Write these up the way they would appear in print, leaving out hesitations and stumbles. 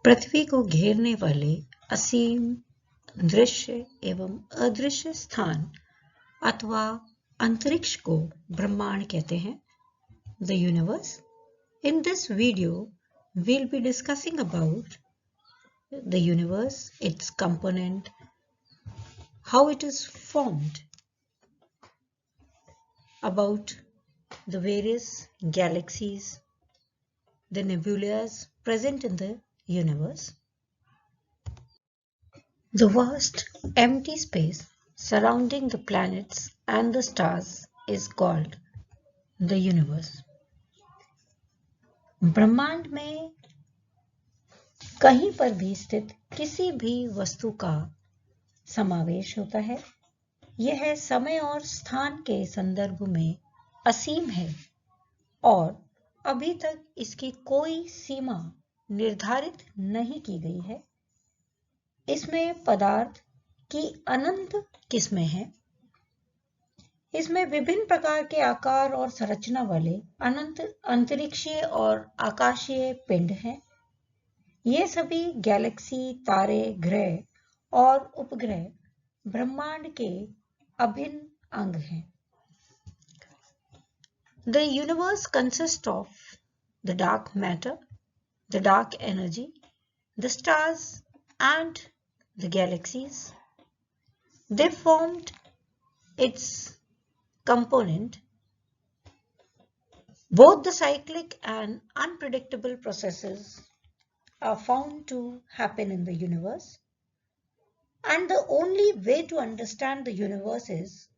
पृथ्वी को घेरने वाले असीम दृश्य एवं अदृश्य स्थान अथवा अंतरिक्ष को ब्रह्मांड कहते हैं, the universe. In this video, we'll be discussing about the universe, its component, how it is formed, about the various galaxies, the nebulas present in the universe. The vast empty space surrounding the planets and the stars is called the universe. ब्रह्मांड में कहीं पर भी स्थित किसी भी वस्तु का समावेश होता है। यह समय और स्थान के संदर्भ में असीम है और अभी तक इसकी कोई सीमा निर्धारित नहीं की गई है। इसमें पदार्थ की अनंत किस्में हैं। इसमें विभिन्न प्रकार के आकार और संरचना वाले अनंत अंतरिक्षीय और आकाशीय पिंड हैं। ये सभी गैलेक्सी, तारे, ग्रह और उपग्रह ब्रह्मांड के अभिन्न अंग हैं। The universe consists of the dark matter, the dark energy, the stars and the galaxies. They formed its component. Both the cyclic and unpredictable processes are found to happen in the universe, and the only way to understand the universe is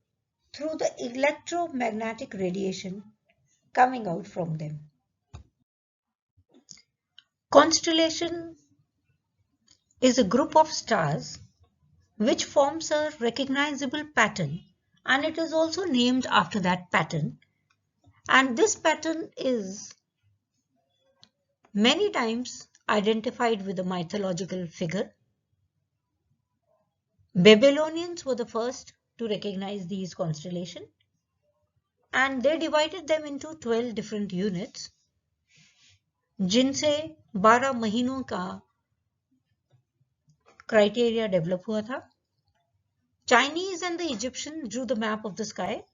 through the electromagnetic radiation coming out from them. Constellation is a group of stars which forms a recognizable pattern, and it is also named after that pattern, and this pattern is many times identified with a mythological figure. Babylonians were the first to recognize these constellations, and they divided them into 12 different units, जिनसे 12 महीनों का criteria develop हुआ था. Chinese and the Egyptians drew the map of the sky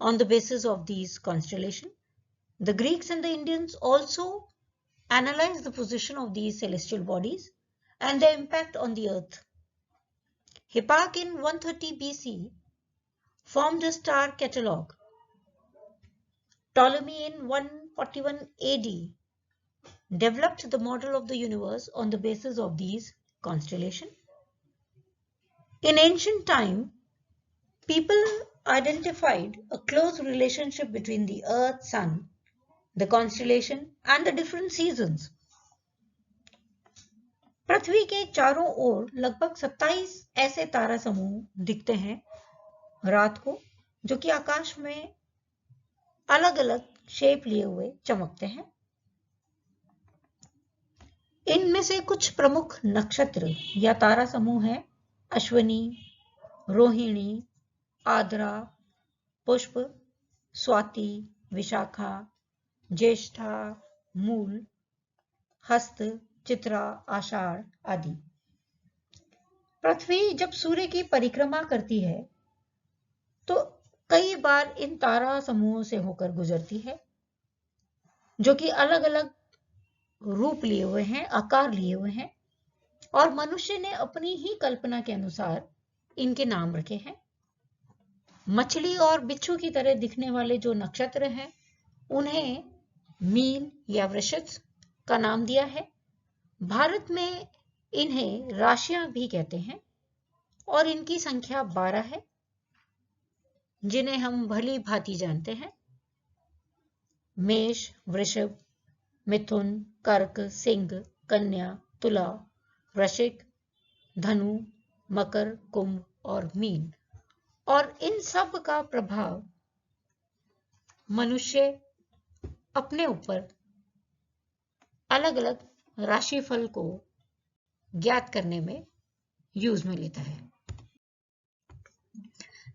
on the basis of these constellations. The Greeks and the Indians also analyzed the position of these celestial bodies and their impact on the earth. Hipparch in 130 BC formed a star catalogue. Ptolemy in 141 AD developed the model of the universe on the basis of these constellations. In ancient time, people identified a close relationship between the earth, sun, the constellation and the different seasons. पृथ्वी के चारों ओर लगभग 27 ऐसे तारा समूह दिखते हैं रात को, जो कि आकाश में अलग अलग शेप लिए हुए चमकते हैं. इनमें से कुछ प्रमुख नक्षत्र या तारा समूह हैं अश्विनी, रोहिणी, आद्रा, पुष्प, स्वाति, विशाखा, ज्येष्ठा, मूल, हस्त, चित्रा, आषाढ़ आदि. पृथ्वी जब सूर्य की परिक्रमा करती है तो कई बार इन तारा समूहों से होकर गुजरती है, जो कि अलग अलग रूप लिए हुए हैं, आकार लिए हुए हैं, और मनुष्य ने अपनी ही कल्पना के अनुसार इनके नाम रखे हैं. मछली और बिच्छू की तरह दिखने वाले जो नक्षत्र हैं, उन्हें मीन या वृश्चिक का नाम दिया है. भारत में इन्हें राशियां भी कहते हैं और इनकी संख्या 12 है, जिन्हें हम भली भांति जानते हैं. मेष, वृषभ, मिथुन, कर्क, सिंह, कन्या, तुला, वृश्चिक, धनु, मकर, कुंभ और मीन. और इन सब का प्रभाव मनुष्य अपने ऊपर अलग अलग राशिफल को ज्ञात करने में यूज में लेता है.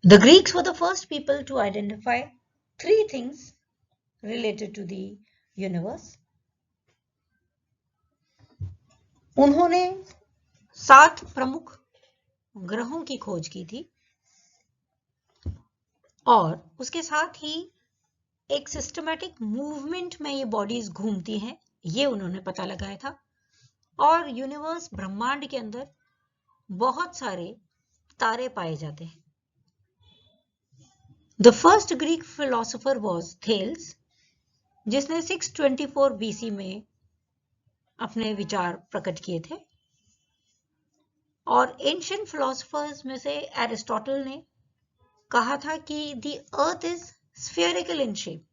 The Greeks were the first people to identify 3 things related to the universe. उन्होंने 7 प्रमुख ग्रहों की खोज की थी और उसके साथ ही एक सिस्टमैटिक मूवमेंट में ये बॉडीज घूमती हैं, ये उन्होंने पता लगाया था। और यूनिवर्स ब्रह्मांड के अंदर बहुत सारे तारे पाए जाते हैं। The first Greek philosopher was Thales, जिसने 624 बीसी में अपने विचार प्रकट किए थे। और एंशिएंट फिलोसोफर्स में से एरिस्टोटल ने कहा था कि the earth is spherical in shape.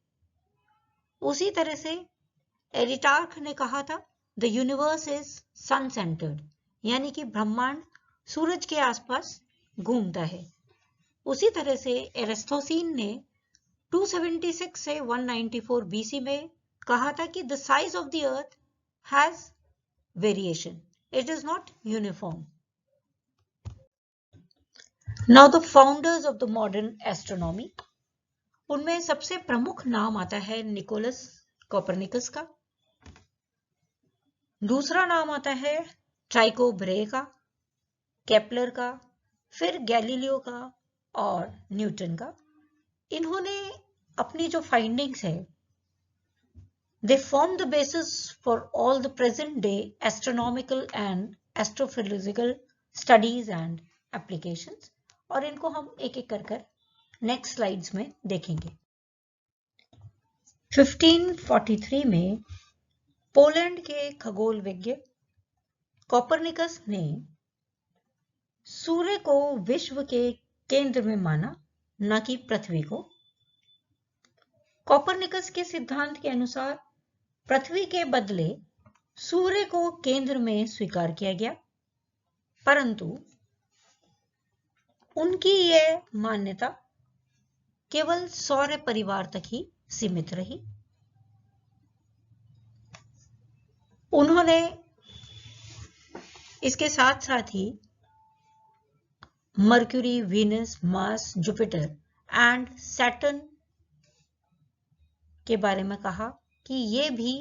उसी तरह से एरिटार्क ने कहा था the universe is sun centred, यानी कि ब्रह्मांड सूरज के आसपास घूमता है। उसी तरह से एरिस्थोसीन ने 276 से 194 बीसी में कहा था कि the size of the earth has variation, it is not uniform. Now the founders of the modern astronomy, उनमें सबसे प्रमुख नाम आता है निकोलस कोपरनिकस का। दूसरा नाम आता है टाइको ब्रे का, केपलर का, फिर गैलीलियो का और न्यूटन का। इन्होंने अपनी जो फाइंडिंग्स है, they form the basis for all the present day astronomical and astrophysical studies and applications। और इनको हम एक एक कर नेक्स्ट स्लाइड्स में देखेंगे। 1543 में पोलैंड के खगोलविज्ञ कोपरनिकस ने सूर्य को विश्व के केंद्र में माना, न कि पृथ्वी को। कोपरनिकस के सिद्धांत के अनुसार पृथ्वी के बदले सूर्य को केंद्र में स्वीकार किया गया, परंतु उनकी यह मान्यता केवल सौर परिवार तक ही सीमित रही। उन्होंने इसके साथ साथ ही Mercury, Venus, Mars, Jupiter and Saturn के बारे में कहा कि ये भी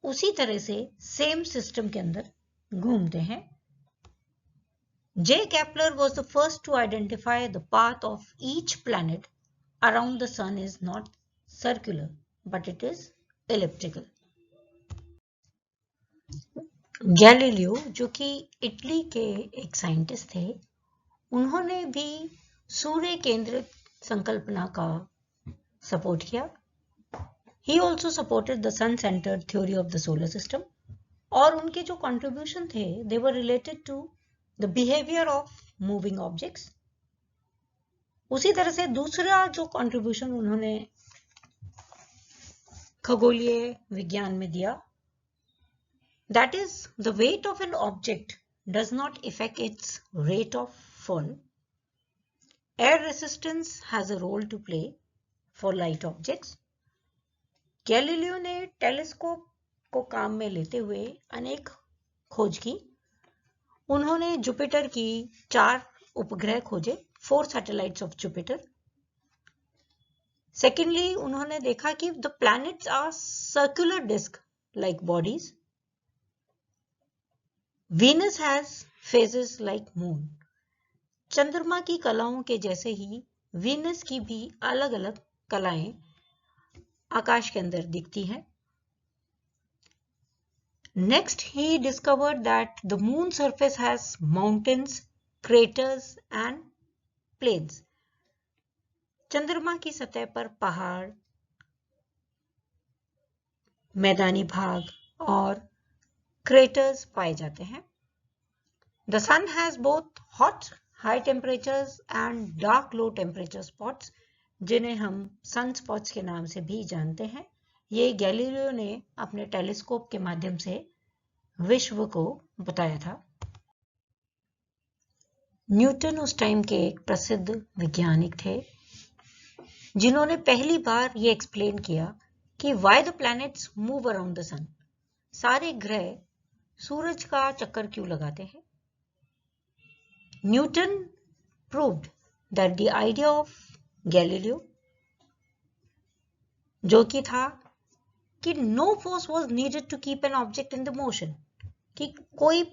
उसी तरह से सेम सिस्टम के अंदर घूमते हैं। J. Kepler was the first to identify the path of each planet around the sun is not circular, but it is elliptical. Galileo, जो कि इटली के एक साइंटिस्ट थे, उन्होंने भी सूर्य केंद्रित संकल्पना का सपोर्ट किया। He also supported the sun-centered theory of the solar system। और उनके जो contribution थे, they were related to the behavior of moving objects। उसी तरह से दूसरा जो contribution उन्होंने खगोलीय विज्ञान में दिया, that is the weight of an object does not affect its rate of fall। Air resistance has a role to play for light objects। Galileo ने टेलीस्कोप को काम में लेते हुए अनेक खोज की। उन्होंने जुपिटर की 4 उपग्रह खोजे, 4 सैटेलाइट्स ऑफ जुपिटर। सेकेंडली, उन्होंने देखा कि the planets are circular disc like bodies. Venus has phases like moon. चंद्रमा की कलाओं के जैसे ही वीनस की भी अलग अलग कलाएं आकाश के अंदर दिखती हैं। Next, he discovered that the moon surface has mountains, craters and plains। चंद्रमा की सतह पर पहाड़, मैदानी भाग और क्रेटर्स पाए जाते हैं। The sun has both hot high temperatures and dark low temperature spots, जिन्हें हम सन स्पॉट्स के नाम से भी जानते हैं। ये गैलीलियो ने अपने टेलीस्कोप के माध्यम से विश्व को बताया था। न्यूटन उस टाइम के एक प्रसिद्ध वैज्ञानिक थे, जिन्होंने पहली बार ये एक्सप्लेन किया कि why the planets move around the sun. सारे ग्रह सूरज का चक्कर क्यों लगाते हैं। Newton proved that the idea of Galileo, जो कि था कि no force was needed to keep an object in the motion, कि कोई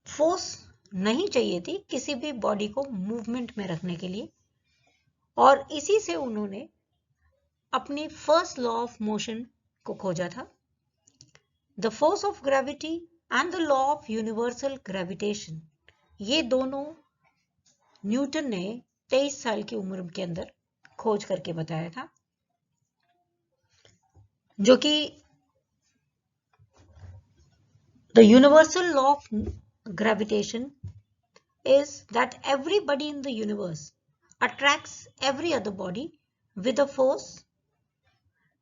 फोर्स नहीं चाहिए थी किसी भी बॉडी को मूवमेंट में रखने के लिए, और इसी से उन्होंने अपनी फर्स्ट लॉ ऑफ मोशन को खोजा था। The force of gravity and the law of universal gravitation, ये दोनों न्यूटन ने 23 साल की उम्र के अंदर खोज करके बताया था, जो कि the universal law of gravitation is that everybody in the universe attracts every other body with a force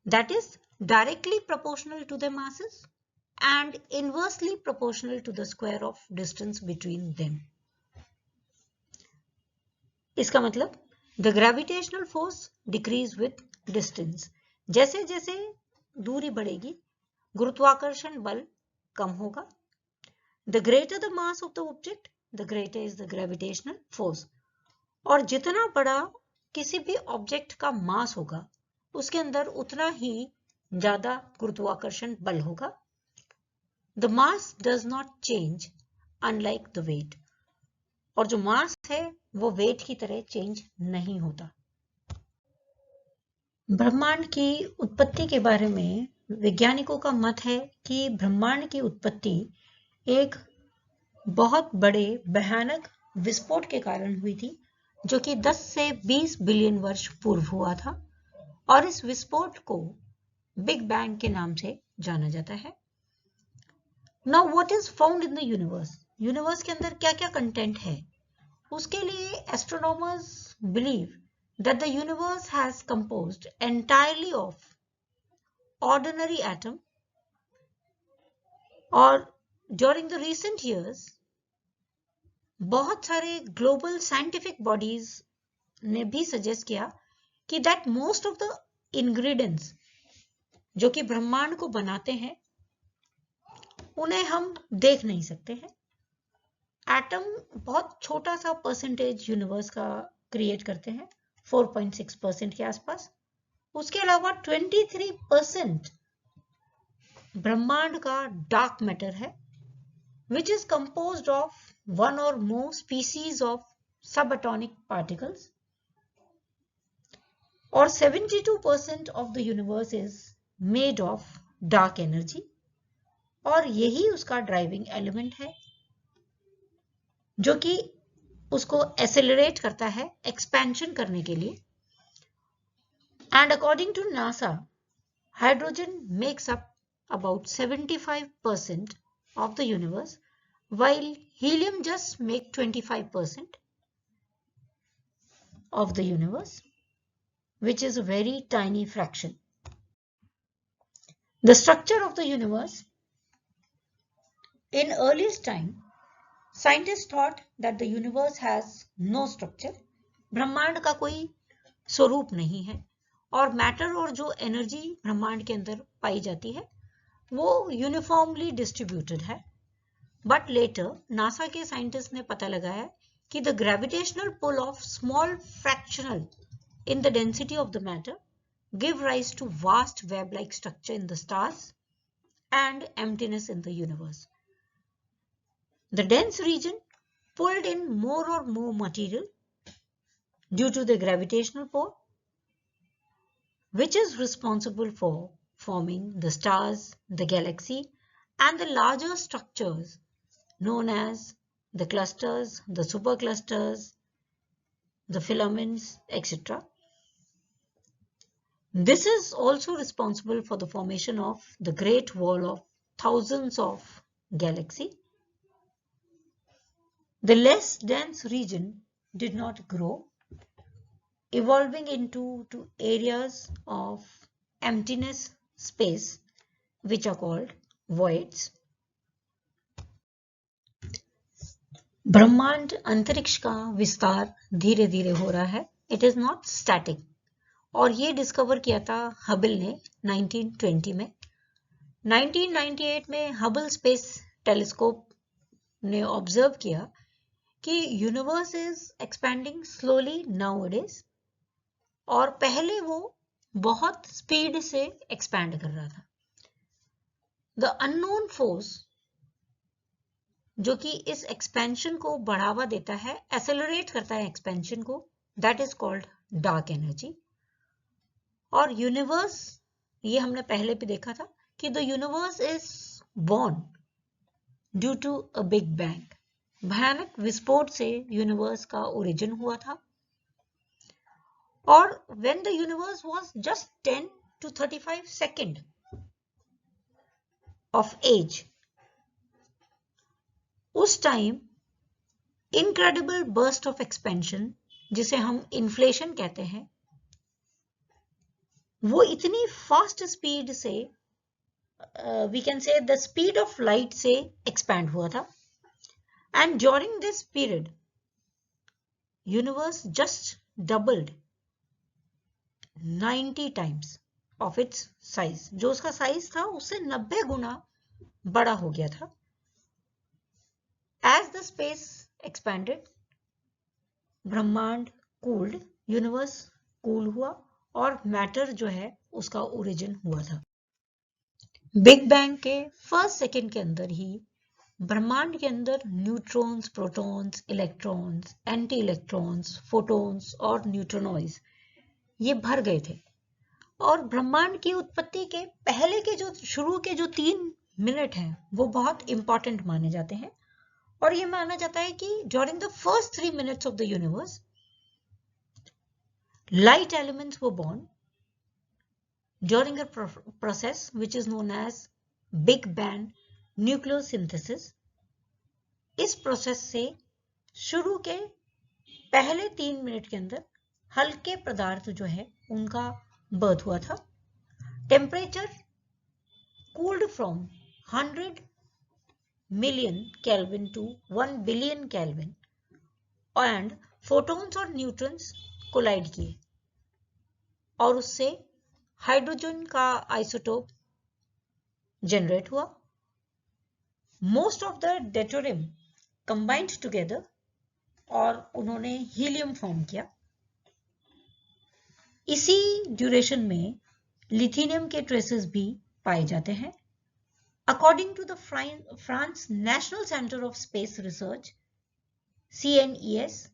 that is directly proportional to their masses and inversely proportional to the square of distance between them. इसका मतलब the gravitational force decrease with distance. जैसे जैसे दूरी बढ़ेगी गुरुत्वाकर्षण बल कम होगा. The greater the mass of the object, the greater is the gravitational force. और जितना बड़ा किसी भी ऑब्जेक्ट का मास होगा उसके अंदर उतना ही ज्यादा गुरुत्वाकर्षण बल होगा. The mass does not change unlike the weight. और जो मास है वो वेट की तरह चेंज नहीं होता. ब्रह्मांड की उत्पत्ति के बारे में वैज्ञानिकों का मत है कि ब्रह्मांड की उत्पत्ति एक बहुत बड़े भयानक विस्फोट के कारण हुई थी, जो कि 10 से 20 बिलियन वर्ष पूर्व हुआ था, और इस विस्फोट को बिग बैंग के नाम से जाना जाता है. Now what is found in the universe? Universe के अंदर क्या क्या कंटेंट है? उसके लिए astronomers believe that the universe has composed entirely of ordinary atom, और ड्यूरिंग द रिसेंट ईयर्स बहुत सारे ग्लोबल साइंटिफिक बॉडीज ने भी सजेस्ट किया कि that most of the ingredients जो कि ब्रह्मांड को बनाते हैं उन्हें हम देख नहीं सकते हैं. एटम बहुत छोटा सा परसेंटेज यूनिवर्स का क्रिएट करते हैं, 4.6% के आसपास. उसके अलावा 23% ब्रह्मांड का डार्क मैटर है, which is composed of one or more species of subatomic particles, और 72% of the universe is made of dark energy, और यही उसका ड्राइविंग एलिमेंट है जो कि उसको एक्सेलरेट करता है एक्सपेंशन करने के लिए. And according to NASA, hydrogen makes up about 75% of the universe, while helium just make 25% of the universe, which is a very tiny fraction. The structure of the universe. In earliest time, scientists thought that the universe has no structure. ब्रह्मांड का कोई स्वरूप नहीं है, और matter और जो energy ब्रह्मांड के अंदर पाई जाती है वो यूनिफॉर्मली डिस्ट्रीब्यूटेड है. बट लेटर नासा के साइंटिस्ट ने पता लगाया कि the gravitational pull of small fractional in the density of the matter give rise to vast web-like structure in the stars and emptiness in the universe. The dense region pulled in more or more material due to the gravitational pull, which is responsible for forming the stars, the galaxy, and the larger structures known as the clusters, the superclusters, the filaments, etc. This is also responsible for the formation of the Great Wall of thousands of galaxies. The less dense region did not grow, evolving into areas of emptiness space, which are called voids. ब्रह्मांड अंतरिक्ष का विस्तार धीरे धीरे हो रहा है. It is not static, और ये डिस्कवर किया था हबल ने 1920 में. 1998 में हबल स्पेस टेलीस्कोप ने ऑब्जर्व किया कि universe is expanding slowly nowadays, और पहले वो बहुत स्पीड से एक्सपैंड कर रहा था. द अननोन फोर्स जो कि इस एक्सपेंशन को बढ़ावा देता है, एक्सेलरेट करता है एक्सपेंशन को, that is called dark energy. और यूनिवर्स, ये हमने पहले भी देखा था कि the universe is born due to a big bang. भयानक विस्फोट से यूनिवर्स का ओरिजिन हुआ था। और when the universe was just 10 to 35 seconds of age, उस time incredible burst of expansion, जिसे हम इन्फ्लेशन कहते हैं, वो इतनी फास्ट स्पीड से, we can say the speed of light से एक्सपैंड हुआ था। And during this period universe just doubled 90 times of its size. जो उसका साइज था उससे 90 गुना बड़ा हो गया था। एज द स्पेस एक्सपैंडेड, ब्रह्मांड कूल्ड, यूनिवर्स कूल हुआ और मैटर जो है उसका ओरिजिन हुआ था। बिग बैंग के फर्स्ट सेकेंड के अंदर ही ब्रह्मांड के अंदर neutrons, protons, electrons, anti electrons, photons और न्यूट्रिनोइज ये भर गए थे। और ब्रह्मांड की उत्पत्ति के पहले के जो शुरू के जो 3 मिनट हैं वो बहुत इंपॉर्टेंट माने जाते हैं। और ये माना जाता है कि during the first 3 minutes of the universe light elements were born during a process which is known as Big Bang nucleosynthesis. इस प्रोसेस से शुरू के पहले 3 मिनट के अंदर हल्के पदार्थ जो है उनका बर्थ हुआ था। Temperature cooled from 100 million kelvin to 1 billion kelvin and photons और न्यूट्रॉन्स कोलाइड किए और उससे हाइड्रोजन का आइसोटोप जनरेट हुआ। Most of the deuterium combined together और उन्होंने हीलियम फॉर्म किया। इसी ड्यूरेशन में लिथियम के ट्रेसेस भी पाए जाते हैं। According to the France national centre of space research CNES,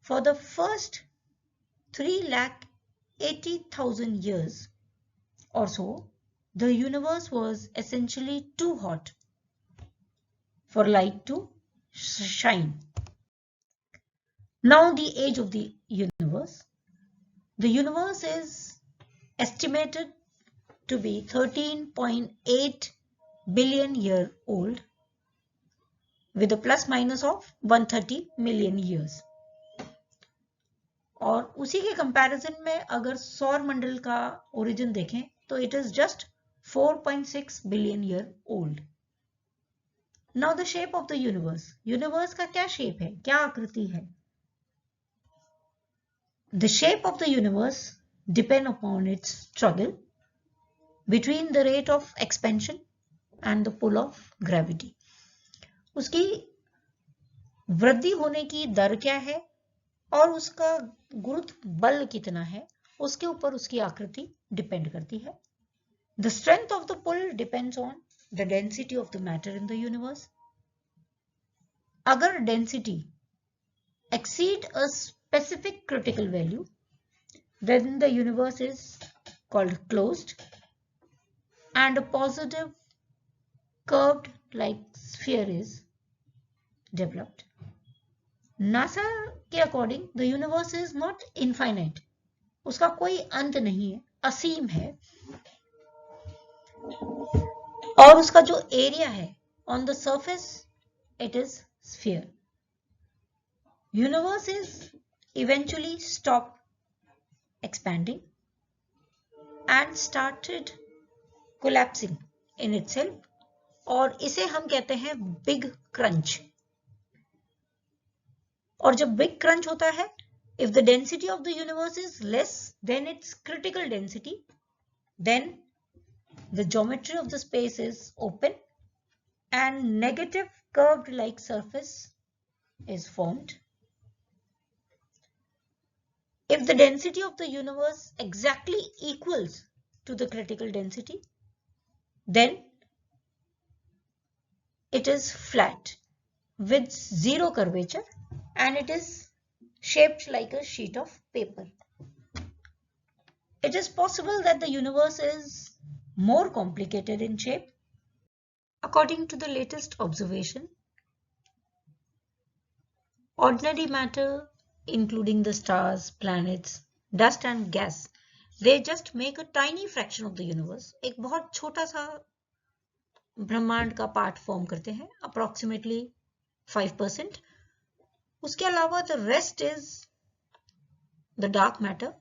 for the first 380,000 years or so, the universe was essentially too hot for light to shine. Now the age of the universe. The universe is estimated to be 13.8 billion year old with a plus minus of 130 million years. और उसी के comparison में अगर सौर मंडल का origin देखें तो it is just 4.6 billion year old. Now the shape of the universe. Universe का क्या शेप है, क्या आकृति है? The shape of the universe depend upon its struggle between the rate of expansion and the pull of gravity. उसकी वृद्धि होने की दर क्या है और उसका गुरुत्व बल कितना है, उसके ऊपर उसकी आकृति डिपेंड करती है। The strength of the pull depends on the density of the matter in the universe. अगर density exceed a specific critical value, then the universe is called closed and a positive curved like sphere is developed. NASA के according the universe is not infinite, उसका कोई अंत नहीं है, असीम है। और उसका जो एरिया है on the surface it is sphere. Universe is eventually stop expanding and started collapsing in itself, और इसे हम कहते हैं बिग क्रंच। और जब बिग क्रंच होता है, if the density of the universe is less than its critical density, then the geometry of the space is open and negative curved like surface is formed. If the density of the universe exactly equals to the critical density, then it is flat with zero curvature and it is shaped like a sheet of paper. It is possible that the universe is more complicated in shape. According to the latest observation, ordinary matter, including the stars, planets, dust and gas, they just make a tiny fraction of the universe. एक बहुत छोटा सा ब्रह्मांड का part form करते हैं, approximately 5%. उसके अलावा the rest is the dark matter,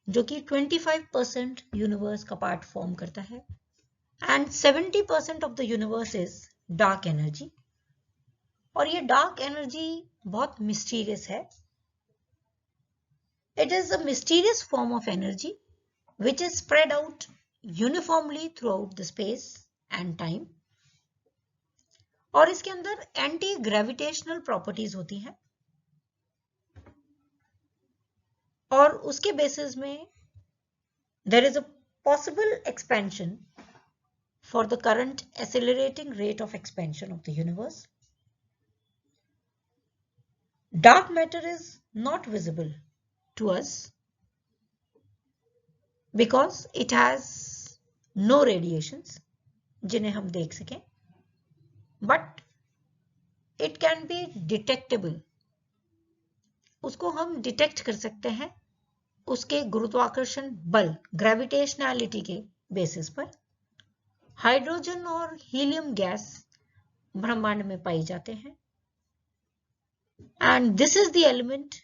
जो कि 25% यूनिवर्स का पार्ट फॉर्म करता है, and 70% of the universe is dark energy. और ये डार्क एनर्जी बहुत मिस्टीरियस है. It is a mysterious form of energy which is spread out uniformly throughout the space and time. और इसके अंदर एंटी ग्रेविटेशनल प्रॉपर्टीज होती हैं और उसके बेसिस में there is a possible expansion for the current accelerating rate of expansion of the universe. Dark matter is not visible to us because it has no radiations जिन्हें हम देख सकें, but it can be detectable. उसको हम detect कर सकते हैं उसके गुरुत्वाकर्षण बल, ग्रेविटेशनैलिटी के बेसिस पर. हाइड्रोजन और हीलियम गैस ब्रह्मांड में पाई जाते हैं and this is the element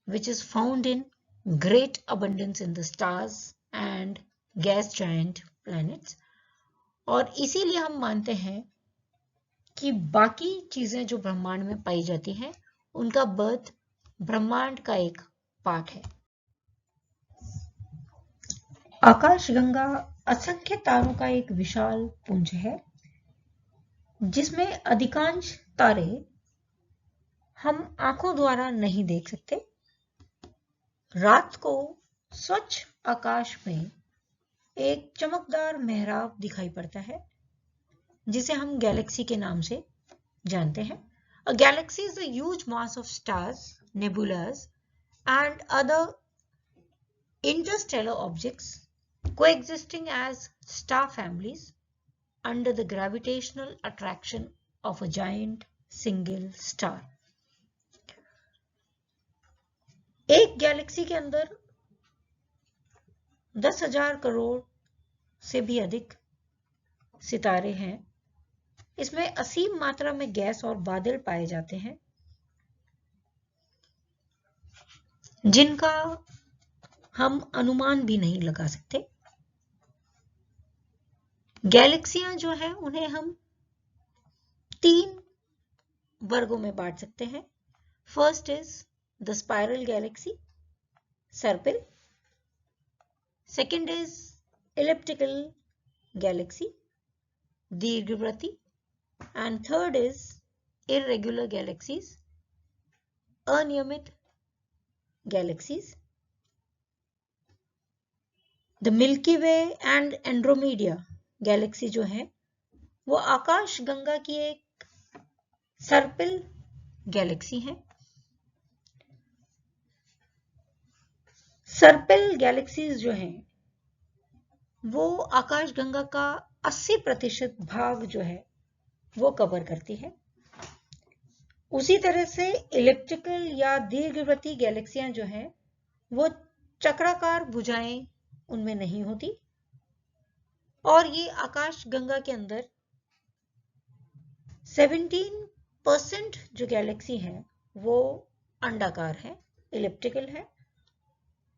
which is found in great abundance in the stars and gas giant planets. और इसीलिए हम मानते हैं कि बाकी चीजें जो ब्रह्मांड में पाई जाती हैं उनका बर्थ ब्रह्मांड का एक पार्ट है. आकाशगंगा असंख्य तारों का एक विशाल पुंज है जिसमें अधिकांश तारे हम आंखों द्वारा नहीं देख सकते. रात को स्वच्छ आकाश में एक चमकदार मेहराब दिखाई पड़ता है जिसे हम गैलेक्सी के नाम से जानते हैं. A galaxy is a huge mass of stars, nebulas and other interstellar objects coexisting as star families under the gravitational attraction of a giant single star. एक गैलेक्सी के अंदर 10,000 करोड़ से भी अधिक सितारे हैं. इसमें असीम मात्रा में गैस और बादल पाए जाते हैं जिनका हम अनुमान भी नहीं लगा सकते. गैलेक्सियां जो हैं उन्हें हम 3 वर्गों में बांट सकते हैं. First is the spiral galaxy, serpil. Second is elliptical galaxy, दीर्घवृत्ति. And third is irregular galaxies, अनियमित galaxies. The Milky Way and Andromeda galaxy जो है वो आकाश गंगा की एक सर्पिल गैलेक्सी है. सर्पिल गैलेक्सीज जो हैं वो आकाशगंगा का 80% भाग जो है वो कवर करती है. उसी तरह से इलिप्टिकल या दीर्घवृत्तीय गैलेक्सियां जो हैं वो चक्राकार भुजाएं उनमें नहीं होती और ये आकाशगंगा के अंदर 17% जो गैलेक्सी है वो अंडाकार है, इलिप्टिकल है.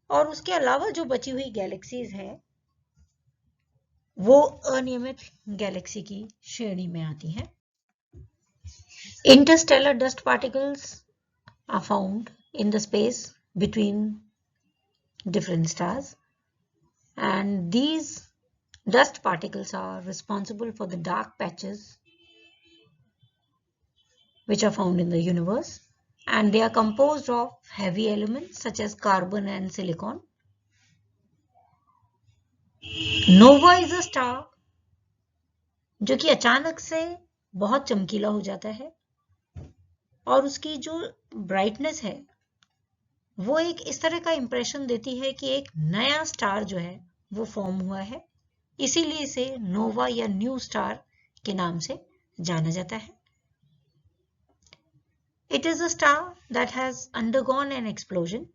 और उसके अलावा जो बची हुई गैलेक्सीज हैं वो अनियमित गैलेक्सी की श्रेणी में आती हैं. Interstellar dust particles are found in the space between different stars and these dust particles are responsible for the dark patches which are found in the universe. And they are composed of heavy elements such as carbon and silicon. Nova is a star जो कि अचानक से बहुत चमकीला हो जाता है और उसकी जो ब्राइटनेस है वो एक इस तरह का इंप्रेशन देती है कि एक नया स्टार जो है वो फॉर्म हुआ है, इसीलिए इसे नोवा या न्यू स्टार के नाम से जाना जाता है। It is a star that has undergone an explosion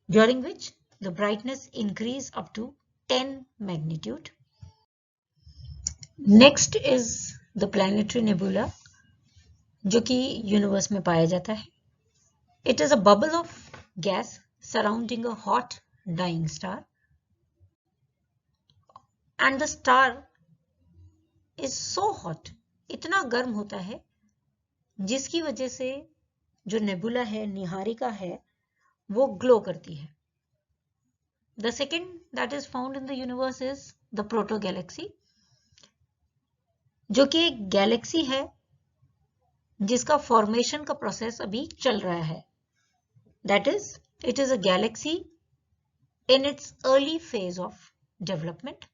during which the brightness increase up to 10 magnitude. Next is the planetary nebula जो कि यूनिवर्स में पाया जाता है. It is a bubble of gas surrounding a hot dying star and the star is so hot, इतना गर्म होता है जिसकी वजह से जो नेबुला है, निहारिका है, वो ग्लो करती है. The second that is found in the universe is the protogalaxy, जो कि एक गैलेक्सी है जिसका फॉर्मेशन का प्रोसेस अभी चल रहा है. That is, it is a galaxy in its early phase of development.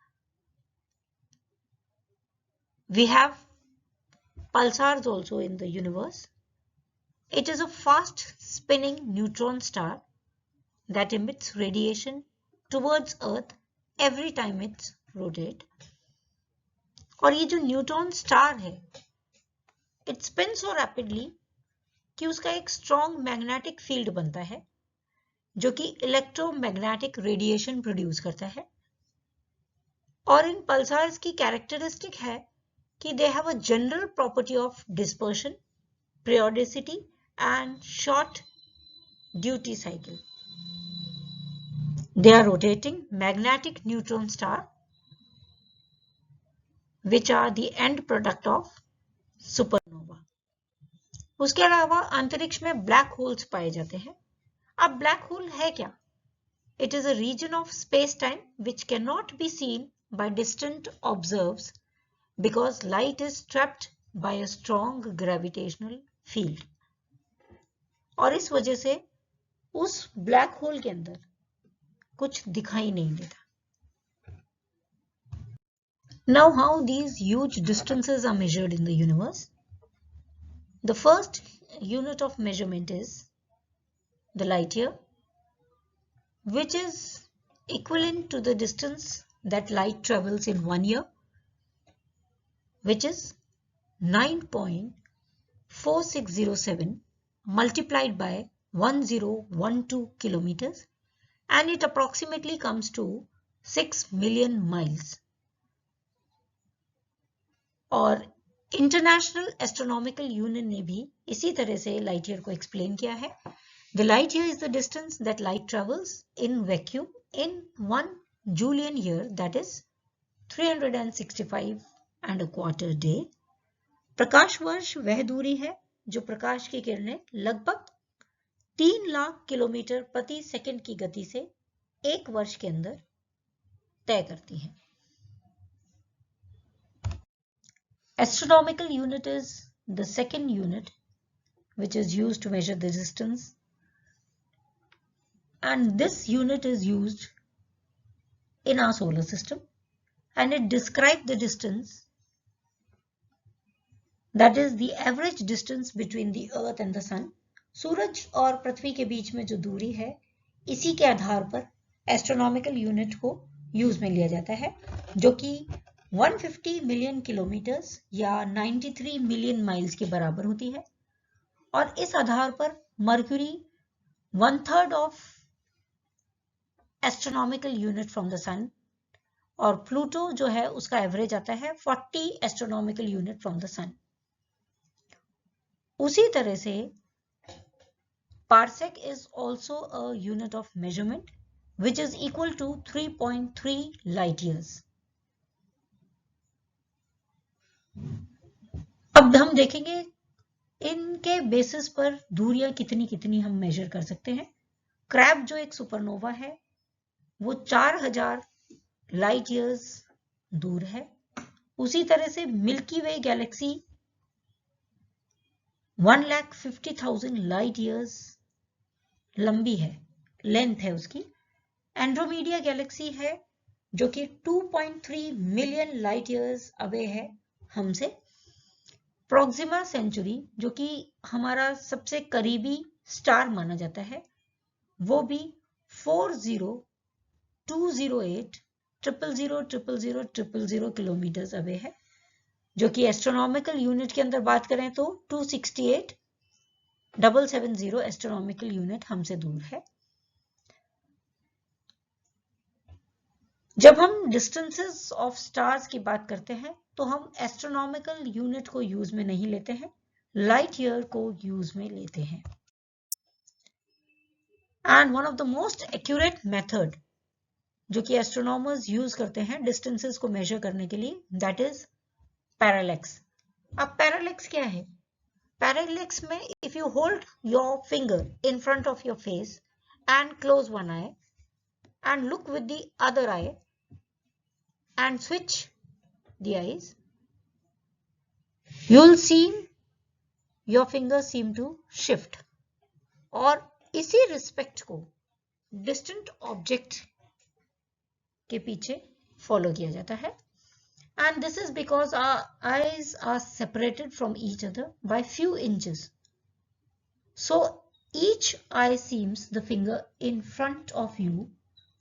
We have pulsars also in the universe. It is a fast spinning neutron star that emits radiation towards Earth every time it's rotate. और ये जो neutron star है, it spins so rapidly कि उसका एक strong magnetic field बनता है जो कि इलेक्ट्रोमैग्नेटिक रेडिएशन प्रोड्यूस करता है. और इन पल्सार्स की कैरेक्टरिस्टिक है कि they have a general property of dispersion, periodicity and short duty cycle. They are rotating magnetic neutron star which are the end product of supernova. उसके अलावा अंतरिक्ष में ब्लैक होल्स पाए जाते हैं. अब ब्लैक होल है क्या? It is a region of space-time which cannot be seen by distant observers because light is trapped by a strong gravitational field. और इस वजह से उस ब्लैक होल के अंदर कुछ दिखाई नहीं देता. Now, how these huge distances are measured in the universe? The first unit of measurement is the light year, which is equivalent to the distance that light travels in 1 year, which is 9.4607 multiplied by 1012 kilometers, and it approximately comes to 6 million miles. और international astronomical union ने भी इसी तरह से light year को explain किया है. The light year is the distance that light travels in vacuum in 1 Julian year, that is 365.25 day. प्रकाश वर्ष वह दूरी है जो प्रकाश की किरणें लगभग 3 लाख किलोमीटर प्रति सेकंड की गति से एक वर्ष के अंदर तय करती हैं. Astronomical unit is the second unit which is used to measure the distance, and this unit is used in our solar system and it describes the distance, that is the average distance between the earth and the sun. सूरज और पृथ्वी के बीच में जो दूरी है, इसी के आधार पर astronomical unit को यूज में लिया जाता है, जो कि 150 मिलियन किलोमीटर्स या 93 मिलियन माइल्स के बराबर होती है. और इस आधार पर Mercury 1/3 of astronomical unit from the sun और प्लूटो जो है उसका एवरेज आता है 40 astronomical unit from the sun. उसी तरह से parsec is also a unit of measurement which is equal to 3.3 light years. अब हम देखेंगे इनके बेसिस पर दूरियां कितनी कितनी हम मेजर कर सकते हैं. क्रैब जो एक सुपरनोवा है वो 4000 लाइट ईयर्स दूर है. उसी तरह से मिल्की वे गैलेक्सी 1,50,000 लाइट ईयर्स लंबी है, लेंथ है उसकी. एंड्रोमीडिया गैलेक्सी है जो कि 2.3 मिलियन लाइट ईयर्स अवे है हमसे। प्रोक्सिमा सेंचुरी जो कि हमारा सबसे करीबी स्टार माना जाता है, वो भी 40208,000,000,000 किलोमीटर अवे है, जो कि एस्ट्रोनॉमिकल यूनिट के अंदर बात करें तो 268,770 एस्ट्रोनॉमिकल यूनिट हमसे दूर है। जब हम डिस्टेंसेस ऑफ स्टार्स की बात करते हैं तो हम एस्ट्रोनॉमिकल यूनिट को यूज में नहीं लेते हैं, लाइट ईयर को यूज में लेते हैं। And one of the most accurate method जो कि एस्ट्रोनॉमर्स यूज करते हैं डिस्टेंसेस को मेजर करने के लिए, दैट इज पैरालेक्स। अब पैरालेक्स क्या है? पैरालेक्स में if you hold your finger in front of your face and close one I and look with the other I and switch the eyes, you'll see your fingers seem to shift। और इसी respect को distant object के पीछे follow किया जाता है। And this is because our eyes are separated from each other by few inches. So each eye sees the finger in front of you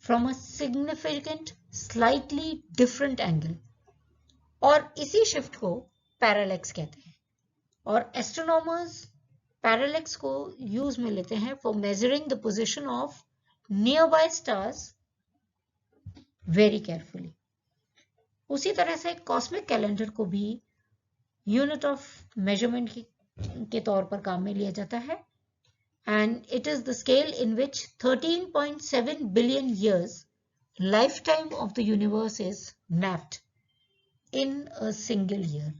from a significant slightly different angle, और इसी shift को parallax कहते हैं। और astronomers parallax को use में लेते हैं for measuring the position of near by stars very carefully. उसी तरह से कॉस्मिक कैलेंडर को भी यूनिट ऑफ मेजरमेंट के तौर पर काम में लिया जाता है, and it is the scale in which 13.7 billion years lifetime of the universe is mapped in a single year।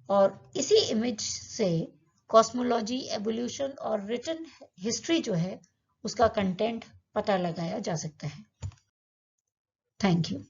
और इसी इमेज से कॉस्मोलॉजी, एवोल्यूशन और रिटन हिस्ट्री जो है उसका कंटेंट पता लगाया जा सकता है। Thank you.